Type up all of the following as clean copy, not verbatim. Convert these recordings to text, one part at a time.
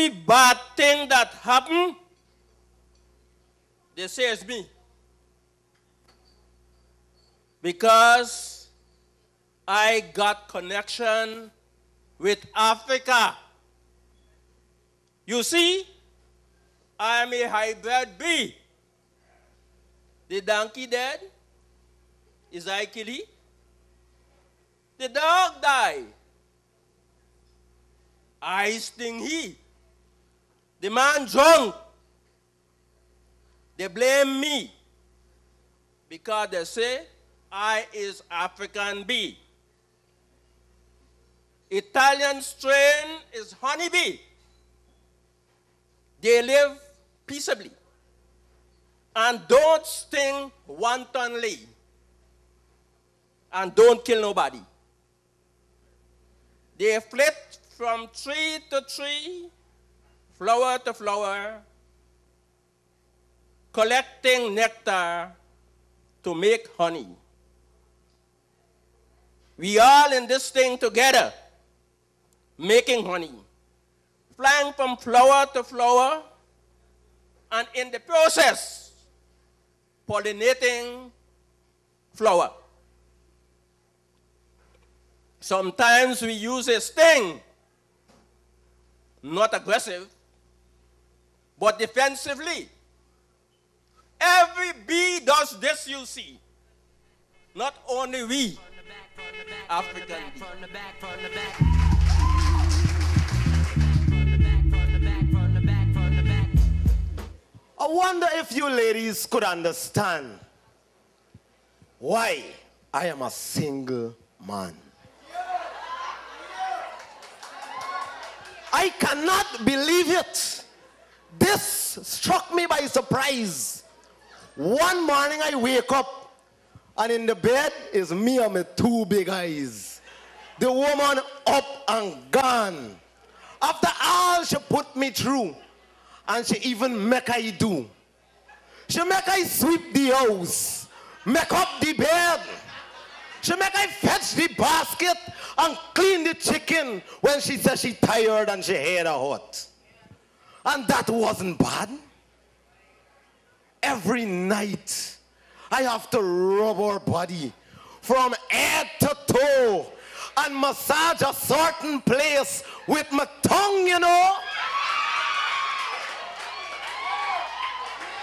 every bad thing that happened, they say it's me. Because I got connection with Africa. You see, I am a hybrid bee. The donkey dead. Is I kill it? The dog died. I sting he. The man drunk. They blame me because they say I is African bee. Italian strain is honeybee. They live peaceably and don't sting wantonly and don't kill nobody. They flit from tree to tree, flower to flower, collecting nectar to make honey. We all in this thing together, making honey, flying from flower to flower, and in the process, pollinating flower. Sometimes we use a sting, not aggressive, but defensively. Every bee does this, you see. Not only we, African bee. I wonder if you ladies could understand why I am a single man. I cannot believe it. This struck me by surprise. One morning I wake up and in the bed is me and my two big eyes. The woman up and gone. After all she put me through, and she even make I do. She make I sweep the house, make up the bed. She make I fetch the basket and clean the chicken when she said she tired and she had a hot. And that wasn't bad. Every night, I have to rub her body from head to toe and massage a certain place with my tongue, you know.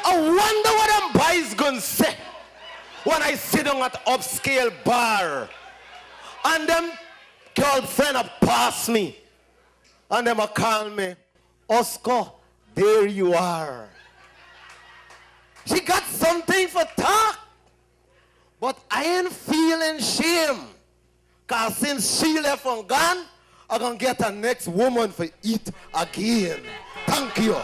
I wonder what them boys gonna say when I sit down at upscale bar and them girlfriend a pass me and them a call me, Oscar, there you are. She got something for talk, but I ain't feeling shame, cause since she left and gone, I'm gonna get a next woman for eat again. Thank you.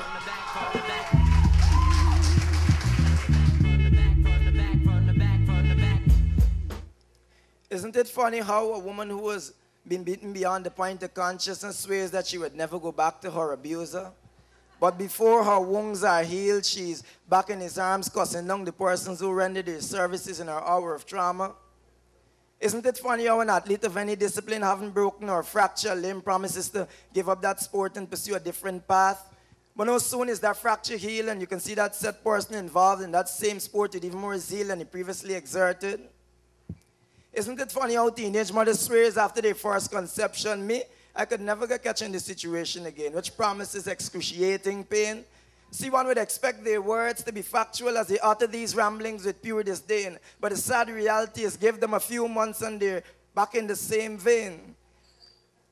Isn't it funny how a woman who has been beaten beyond the point of consciousness swears that she would never go back to her abuser? But before her wounds are healed, she's back in his arms cussing down the persons who rendered his services in her hour of trauma. Isn't it funny how an athlete of any discipline, having broken or fractured a limb, promises to give up that sport and pursue a different path? But no soon is that fracture healed and you can see that said person involved in that same sport with even more zeal than he previously exerted. Isn't it funny how teenage mothers swears after their first conception, me, I could never get catch in this situation again, which promises excruciating pain. See, one would expect their words to be factual as they utter these ramblings with pure disdain, but the sad reality is give them a few months and they're back in the same vein.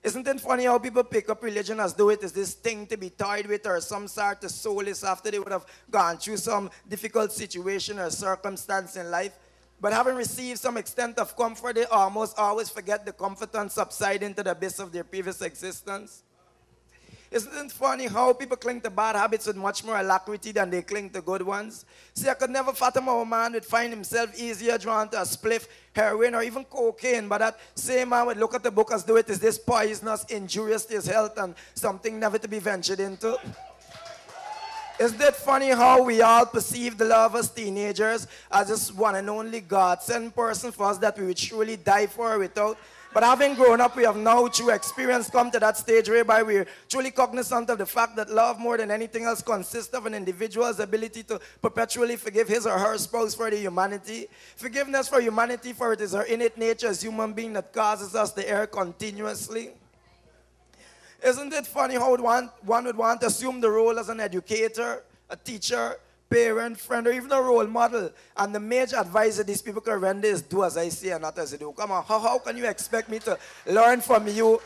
Isn't it funny how people pick up religion as though it is this thing to be tied with or some sort of solace after they would have gone through some difficult situation or circumstance in life? But having received some extent of comfort, they almost always forget the comfort and subside into the abyss of their previous existence. Isn't it funny how people cling to bad habits with much more alacrity than they cling to good ones? See, I could never fathom how a man would find himself easier drawn to a spliff, heroin, or even cocaine, but that same man would look at the book as though it is this poisonous, injurious to his health and something never to be ventured into. Isn't it funny how we all perceive the love as teenagers as this one and only God-sent person for us that we would surely die for without But having grown up, we have now, through experience, come to that stage whereby we're truly cognizant of the fact that love, more than anything else, consists of an individual's ability to perpetually forgive his or her spouse for the humanity. Forgiveness for humanity, for it is our innate nature as human being that causes us to err continuously. Isn't it funny how one would want to assume the role as an educator, a teacher, parent, friend, or even a role model, and the major advice that these people can render is do as I say and not as I do. Come on, how can you expect me to learn from you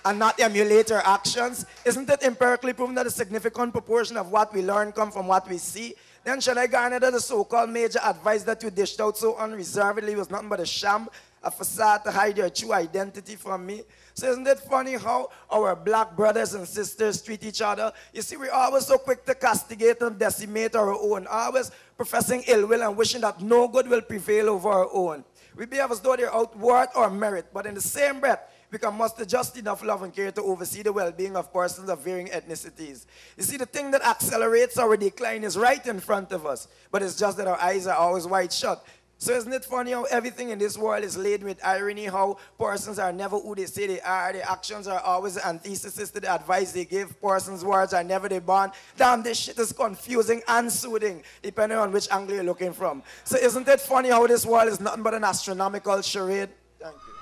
and not emulate your actions? Isn't it empirically proven that a significant proportion of what we learn come from what we see? Then should I garner that the so-called major advice that you dished out so unreservedly was nothing but a sham, a facade to hide your true identity from me? So isn't it funny how our black brothers and sisters treat each other? You see, we're always so quick to castigate and decimate our own, always professing ill will and wishing that no good will prevail over our own. We behave as though they're out worth or merit, but in the same breath, we can muster just enough love and care to oversee the well-being of persons of varying ethnicities. You see, the thing that accelerates our decline is right in front of us, but it's just that our eyes are always wide shut. So isn't it funny how everything in this world is laden with irony, how persons are never who they say they are, their actions are always the antithesis to the advice they give, persons' words are never they born. Damn, this shit is confusing and soothing, depending on which angle you're looking from. So isn't it funny how this world is nothing but an astronomical charade? Thank you.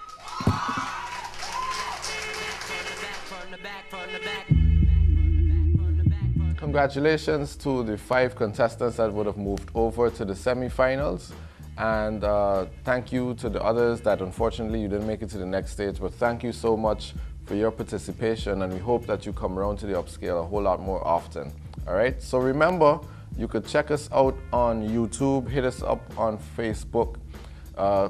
Congratulations to the 5 contestants that would have moved over to the semi-finals. And thank you to the others that unfortunately you didn't make it to the next stage, but thank you so much for your participation, and we hope that you come around to the upscale a whole lot more often. All right, so remember, you could check us out on YouTube, hit us up on Facebook,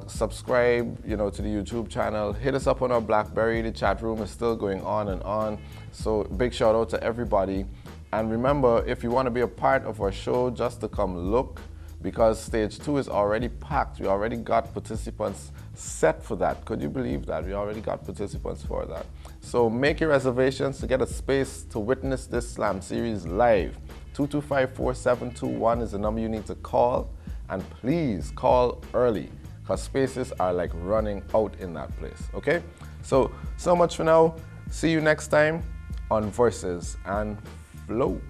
subscribe, to the YouTube channel, hit us up on our BlackBerry. The chat room is still going on and on, so big shout out to everybody. And remember, if you want to be a part of our show, just to come look, because stage 2 is already packed. We already got participants set for that. Could you believe that? We already got participants for that. So make your reservations to get a space to witness this Slam Series live. 225-4721 is the number you need to call. And please call early, because spaces are like running out in that place, okay? So much for now. See you next time on Voices and Flow.